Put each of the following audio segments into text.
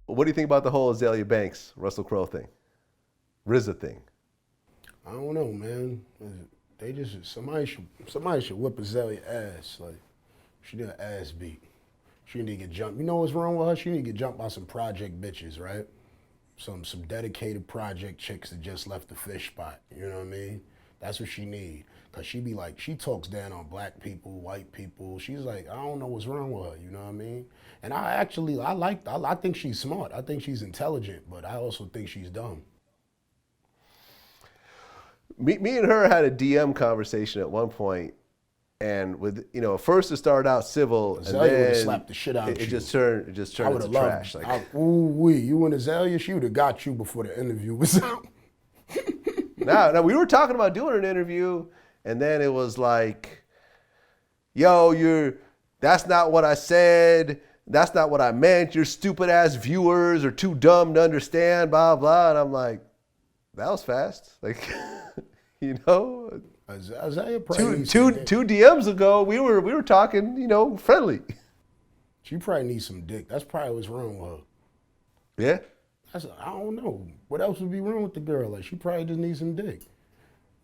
What do you think about the whole Azealia Banks, Russell Crowe thing? RZA thing? I don't know, man. They just somebody should whip Azealia ass. Like she did an ass beat. She need to get jumped. You know what's wrong with her? She need to get jumped by some project bitches, right? Some dedicated project chicks that just left the fish spot. You know what I mean? That's what she need. Cause she be like, she talks down on black people, white people. She's like, I don't know what's wrong with her. You know what I mean? And I think she's smart. I think she's intelligent, but I also think she's dumb. Me and her had a DM conversation at one point, and with at first it started out civil, Azealia and would have then slapped the shit out of you. it just turned into trash. You and Azealia, she would have got you before the interview was out. No, we were talking about doing an interview, and then it was like, yo, that's not what I said. That's not what I meant. Your stupid ass viewers are too dumb to understand, blah, blah. And I'm like, that was fast. Like, Azealia two DMs ago, we were talking, friendly. She probably needs some dick. That's probably what's wrong with her. Yeah? I don't know. What else would be wrong with the girl? Like, she probably just needs some dick.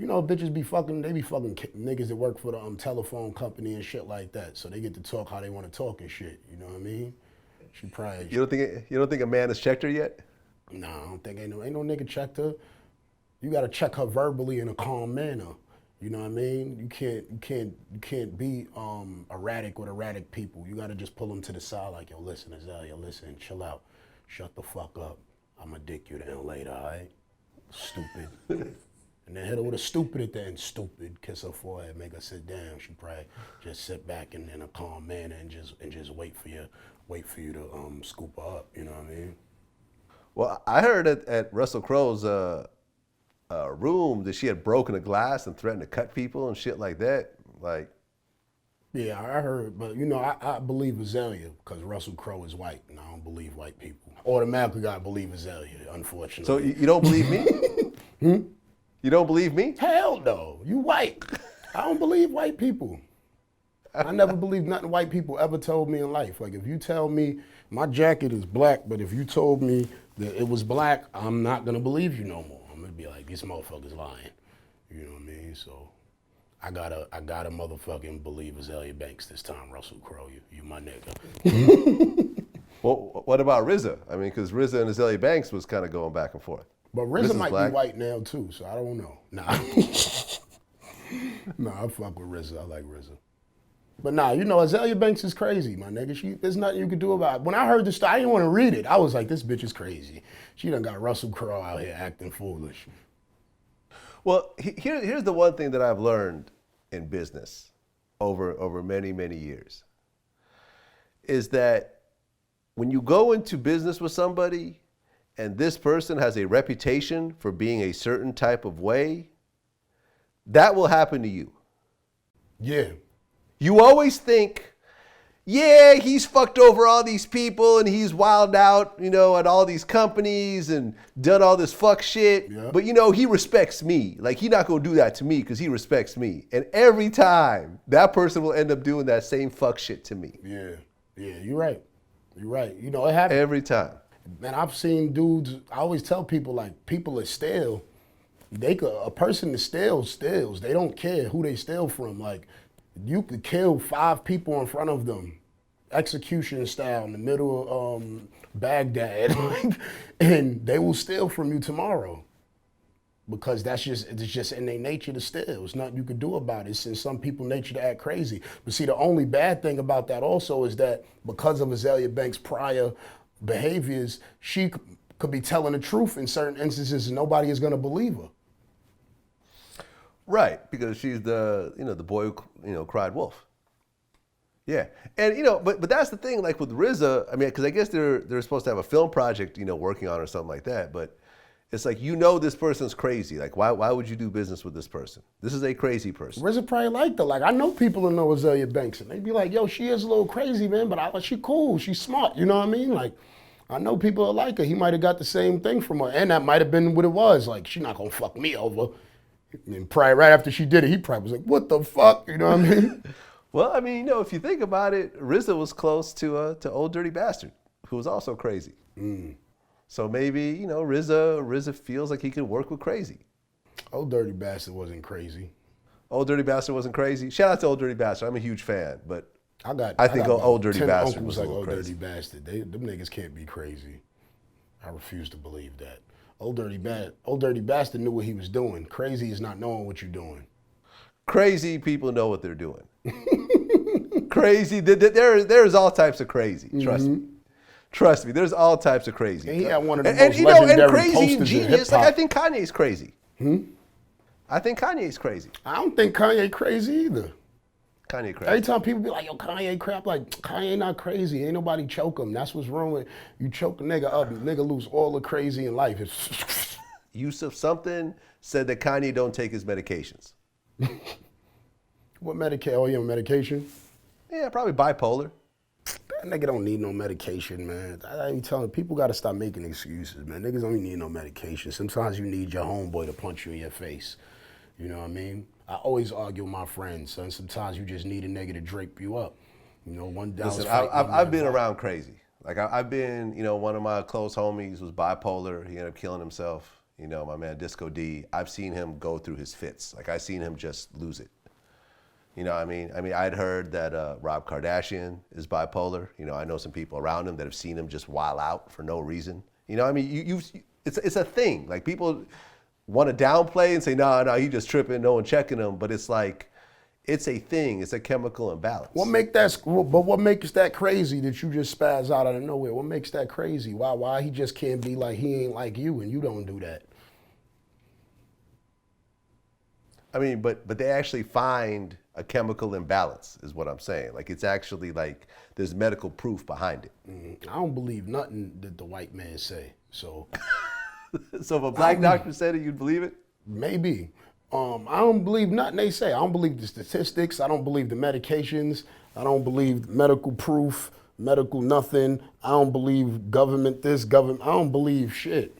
Bitches be fucking niggas that work for the telephone company and shit like that. So they get to talk how they want to talk and shit. You know what I mean? She probably. You don't think a man has checked her yet? No, I don't think ain't no nigga checked her. You gotta check her verbally in a calm manner. You know what I mean? You can't be erratic with erratic people. You gotta just pull them to the side like, yo, listen, Azealia, listen, chill out. Shut the fuck up. I'ma dick you down later, all right? Stupid. And then hit her with a stupid at the end. Stupid. Kiss her forehead, make her sit down. She probably just sit back in a calm manner and just wait for you to scoop her up. You know what I mean? Well, I heard at Russell Crowe's room that she had broken a glass and threatened to cut people and shit like that. Like, yeah, I heard, but I believe Azealia because Russell Crowe is white, and I don't believe white people. Automatically gotta believe Azealia, unfortunately. So you don't believe me? You don't believe me? Hell no, you white. I don't believe white people. I never believed nothing white people ever told me in life. Like if you tell me my jacket is black, but if you told me that it was black, I'm not gonna believe you no more. I'm gonna be like, this motherfucker's lying. You know what I mean? So I gotta motherfucking believe Azealia Banks this time, Russell Crowe. You my nigga. Well, what about RZA? I mean, because RZA and Azealia Banks was kind of going back and forth. But RZA might be white now too, so I don't know. Nah. Nah, I fuck with RZA. I like RZA. But nah, Azealia Banks is crazy, my nigga. There's nothing you can do about it. When I heard this story, I didn't want to read it. I was like, this bitch is crazy. She done got Russell Crowe out here acting foolish. Well, here's the one thing that I've learned in business over many, many years is that when you go into business with somebody and this person has a reputation for being a certain type of way, that will happen to you. Yeah. You always think, yeah, he's fucked over all these people and he's wilded out, at all these companies and done all this fuck shit. Yeah. But, he respects me. Like, he's not going to do that to me because he respects me. And every time, that person will end up doing that same fuck shit to me. Yeah, you're right. You're right. It happens. Every time. Man, I've seen dudes, I always tell people, like, people that steal, a person that steals. They don't care who they steal from. Like, you could kill 5 people in front of them, execution style, in the middle of Baghdad, and they will steal from you tomorrow. Because it's just in their nature to steal. There's nothing you can do about it. It's in some people's nature to act crazy. But see, the only bad thing about that also is that because of Azealia Banks' prior behaviors, she could be telling the truth in certain instances and nobody is going to believe her. Right, because she's the boy who, cried wolf. Yeah, and but that's the thing. Like with RZA, I mean, because I guess they're supposed to have a film project, working on or something like that. But it's like this person's crazy. Like why would you do business with this person? This is a crazy person. RZA probably liked her. Like I know people who know Azealia Banks, and they be like, "Yo, she is a little crazy, man, but she cool. She's smart." You know what I mean? Like I know people that like her. He might have got the same thing from her, and that might have been what it was. Like she's not gonna fuck me over. And probably right after she did it, he probably was like, "What the fuck?" You know what I mean? Well, I mean, if you think about it, RZA was close to Old Dirty Bastard, who was also crazy. So maybe, you know, RZA feels like he can work with Crazy. Old Dirty Bastard wasn't crazy. Old Dirty Bastard wasn't crazy. Shout out to Old Dirty Bastard. I'm a huge fan, but I think got Old Dirty 10 Bastard uncles was a like little Old crazy. Dirty Bastard. Them niggas can't be crazy. I refuse to believe that. Old Dirty Bastard knew what he was doing. Crazy is not knowing what you're doing. Crazy people know what they're doing. Crazy, there's all types of crazy. Trust me. Trust me, there's all types of crazy. And he had one of the and most you know, and legendary crazy and posters in genius. hip-hop. Like I think Kanye's crazy. I think Kanye's crazy. I don't think Kanye crazy either. Kanye crazy. Every time people be like, yo, Kanye crap, like, Kanye not crazy. Ain't nobody choke him. That's what's wrong with, you choke a nigga up, nigga lose all the crazy in life. Yusuf something said that Kanye don't take his medications. What medication? Oh, you on medication? Yeah, probably bipolar. That nigga don't need no medication, man. I ain't telling people gotta stop making excuses, man. Niggas don't need no medication. Sometimes you need your homeboy to punch you in your face. You know what I mean? I always argue with my friends, son. Sometimes you just need a nigga to drape you up. You know, one day Listen, I've been around crazy. Like I've been, you know, one of my close homies was bipolar. He ended up killing himself. You know, my man Disco D. I've seen him go through his fits. Like I seen him just lose it. You know what I mean? I'd heard that Rob Kardashian is bipolar. You know, I know some people around him that have seen him just wild out for no reason. You know what I mean? It's a thing. Like people want to downplay and say, no, he just tripping, no one checking him. But it's like, it's a thing. It's a chemical imbalance. What makes that crazy that you just spaz out of nowhere? What makes that crazy? Why he just can't be like he ain't like you and you don't do that? I mean, but they actually find a chemical imbalance is what I'm saying. Like it's actually like there's medical proof behind it. I don't believe nothing that the white man say. So So if a black doctor said it, you'd believe it? maybe. I don't believe nothing they say. I don't believe the statistics. I don't believe the medications. I don't believe medical proof, medical nothing. I don't believe government this, government. I don't believe shit.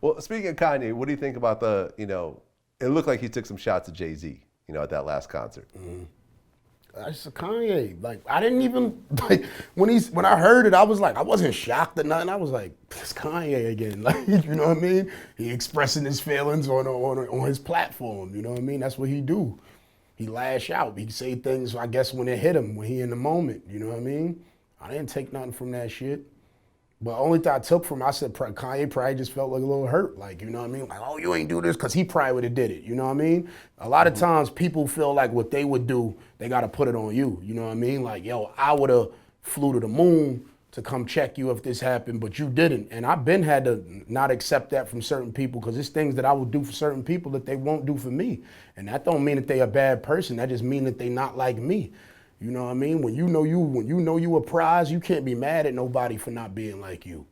Well, speaking of Kanye, what do you think about the, you know, it looked like he took some shots at Jay-Z, you know, at that last concert. That's a Kanye. Like I didn't even like when I heard it, I was like, I wasn't shocked or nothing. I was like, it's Kanye again. Like, you know what I mean? He expressing his feelings on his platform. You know what I mean? That's what he do. He lash out. He say things, I guess, when it hit him, when he in the moment. You know what I mean? I didn't take nothing from that shit. But only thing I took from it, I said Kanye probably just felt like a little hurt. Like, you know what I mean? Like, oh, you ain't do this, because he probably would have did it. You know what I mean? A lot of times people feel like what they would do, they got to put it on you. You know what I mean? Like, yo, I would have flew to the moon to come check you if this happened, but you didn't. And I've been had to not accept that from certain people, because it's things that I would do for certain people that they won't do for me. And that don't mean that they a bad person. That just mean that they not like me. You know what I mean? When you know you a prize, you can't be mad at nobody for not being like you.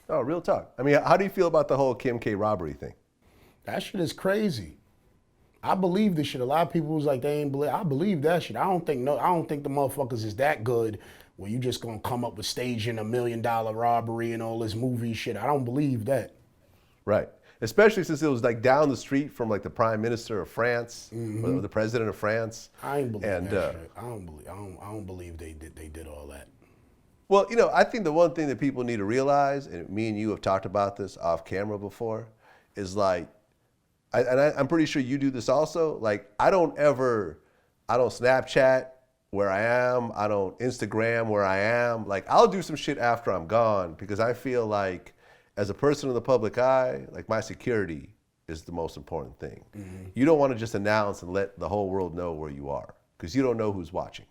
Oh, real talk. I mean, how do you feel about the whole Kim K robbery thing? That shit is crazy. I believe this shit. A lot of people was like, they ain't believe. I believe that shit. I don't think the motherfuckers is that good where you just gonna come up with staging $1 million robbery and all this movie shit. I don't believe that. Right. Especially since it was like down the street from like the prime minister of France, or the president of France. I ain't believe that shit. I don't believe they did all that. Well, you know, I think the one thing that people need to realize, and me and you have talked about this off camera before, is like, I'm pretty sure you do this also. Like, I don't Snapchat where I am. I don't Instagram where I am. Like, I'll do some shit after I'm gone, because I feel like as a person in the public eye, like my security is the most important thing. You don't want to just announce and let the whole world know where you are, because you don't know who's watching.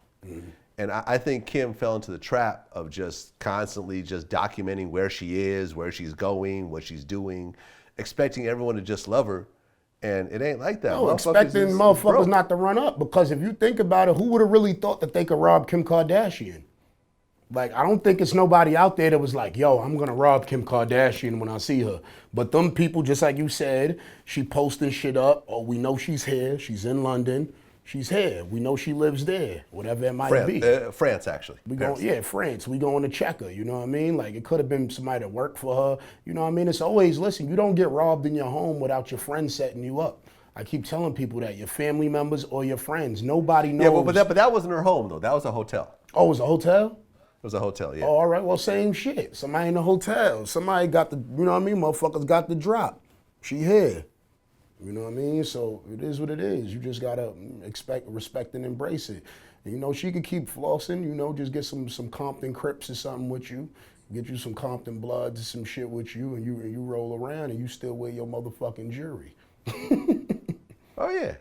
And I think Kim fell into the trap of just constantly just documenting where she is, where she's going, what she's doing, expecting everyone to just love her. And it ain't like that. No, expecting motherfuckers not to run up, because if you think about it, who would have really thought that they could rob Kim Kardashian? Like, I don't think it's nobody out there that was like, yo, I'm gonna rob Kim Kardashian when I see her. But them people, just like you said, she posting shit up. Oh, we know she's here. She's in London. She's here. We know she lives there. Whatever it might be. France, actually. France. We going to check her. You know what I mean? Like, it could have been somebody that worked for her. You know what I mean? It's always, listen, you don't get robbed in your home without your friends setting you up. I keep telling people that, your family members or your friends. Nobody knows. Yeah, but that wasn't her home, though. That was a hotel. Oh, it was a hotel? It was a hotel, yeah. Oh, all right, well, same shit. Somebody in the hotel. Somebody got the, you know what I mean? Motherfuckers got the drop. She here. You know what I mean? So it is what it is. You just gotta respect and embrace it. And, you know, she could keep flossing, you know, just get some Compton Crips or something with you. Get you some Compton Bloods, some shit with you, and you roll around and you still wear your motherfucking jewelry. Oh yeah.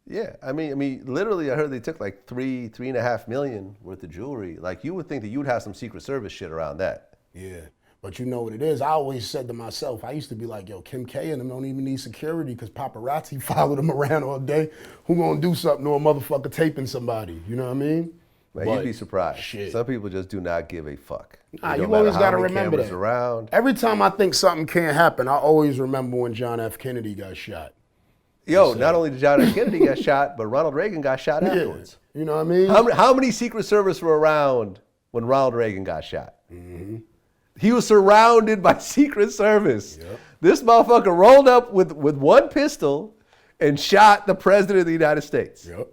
Yeah, I mean, literally, I heard they took like $3.5 million worth of jewelry. Like, you would think that you'd have some Secret Service shit around that. Yeah, but you know what it is? I always said to myself, I used to be like, yo, Kim K and them don't even need security because paparazzi follow them around all day. Who gonna do something to a motherfucker taping somebody? You know what I mean? Man, you'd be surprised. Shit. Some people just do not give a fuck. Nah, It don't you always matter how gotta many remember cameras that. around. Every time I think something can't happen, I always remember when John F. Kennedy got shot. Yo, not only did John F. Kennedy get shot, but Ronald Reagan got shot afterwards. You know what I mean? How many Secret Service were around when Ronald Reagan got shot? Mm-hmm. He was surrounded by Secret Service. Yep. This motherfucker rolled up with one pistol and shot the president of the United States. Yep.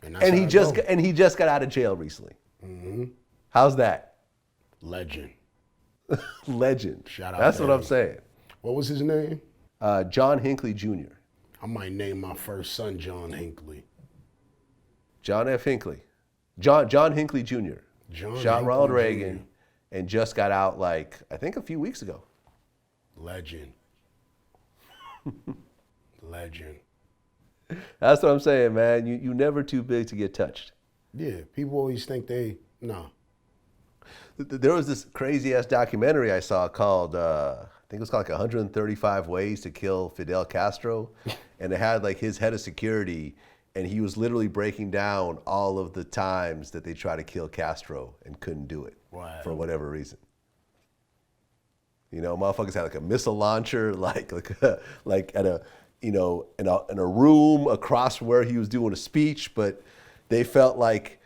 And he just got out of jail recently. Mm-hmm. How's that? Legend. Legend. Shout out That's to what I'm him. saying. What was his name? John Hinckley Jr. I might name my first son John Hinckley. John F. Hinckley. John Hinckley Jr. John shot Hinckley Ronald Jr. Reagan and just got out, like, I think a few weeks ago. Legend. Legend. That's what I'm saying, man. You never too big to get touched. Yeah, people always think nah. There was this crazy ass documentary I saw called, I think it was called like 135 Ways to Kill Fidel Castro. And it had like his head of security, and he was literally breaking down all of the times that they tried to kill Castro and couldn't do it. Wow. For whatever reason. You know, motherfuckers had like a missile launcher, like at a, you know, in a room across from where he was doing a speech, but they felt like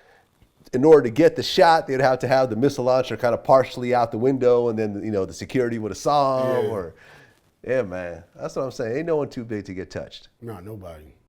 in order to get the shot, they'd have to have the missile launcher kind of partially out the window, and then, you know, the security would have saw him. Yeah, man. That's what I'm saying. Ain't no one too big to get touched. Nah, nobody.